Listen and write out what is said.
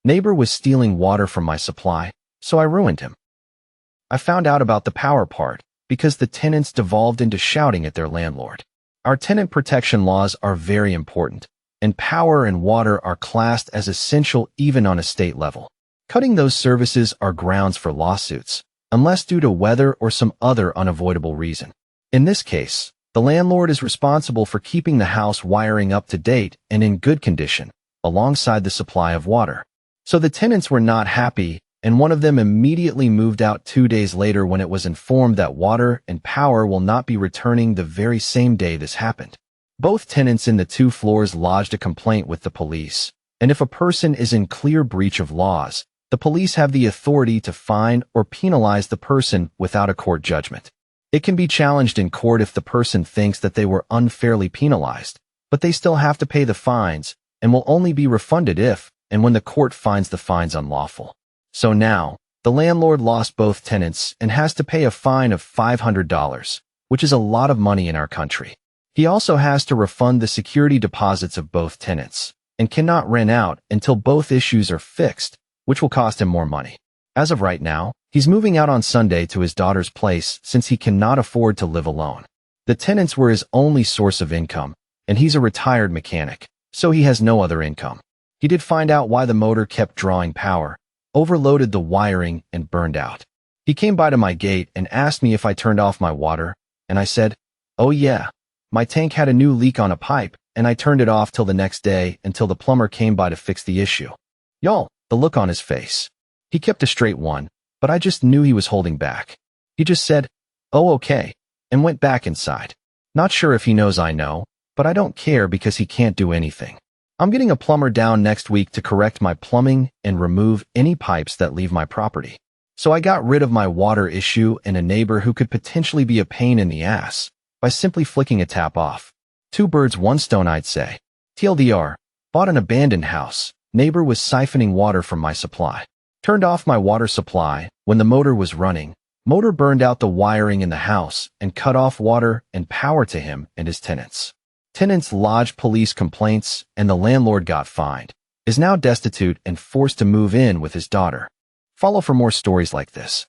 Neighbor was stealing water from my supply, so I ruined him. I found out about the power part because the tenants devolved into shouting at their landlord. Our tenant protection laws are very important, and power and water are classed as essential even on a state level. Cutting those services are grounds for lawsuits, unless due to weather or some other unavoidable reason. In this case, the landlord is responsible for keeping the house wiring up to date and in good condition, alongside the supply of water. So the tenants were not happy, and one of them immediately moved out 2 days later when it was informed that water and power will not be returning the very same day this happened. Both tenants in the 2 floors lodged a complaint with the police, and if a person is in clear breach of laws, the police have the authority to fine or penalize the person without a court judgment. It can be challenged in court if the person thinks that they were unfairly penalized, but they still have to pay the fines and will only be refunded if and when the court finds the fines unlawful. So now, the landlord lost both tenants and has to pay a fine of $500, which is a lot of money in our country. He also has to refund the security deposits of both tenants and cannot rent out until both issues are fixed, which will cost him more money. As of right now, he's moving out on Sunday to his daughter's place since he cannot afford to live alone. The tenants were his only source of income, and he's a retired mechanic, so he has no other income. He did find out why the motor kept drawing power, overloaded the wiring, and burned out. He came by to my gate and asked me if I turned off my water, and I said, "Oh yeah, my tank had a new leak on a pipe, and I turned it off till the next day until the plumber came by to fix the issue." Y'all, the look on his face. He kept a straight one, but I just knew he was holding back. He just said, "Oh okay," and went back inside. Not sure if he knows I know, but I don't care because he can't do anything. I'm getting a plumber down next week to correct my plumbing and remove any pipes that leave my property. So I got rid of my water issue and a neighbor who could potentially be a pain in the ass by simply flicking a tap off. 2 birds, 1 stone, I'd say. TLDR, bought an abandoned house. Neighbor was siphoning water from my supply. Turned off my water supply when the motor was running. Motor burned out the wiring in the house and cut off water and power to him and his tenants. Tenants lodged police complaints and the landlord got fined, is now destitute and forced to move in with his daughter. Follow for more stories like this.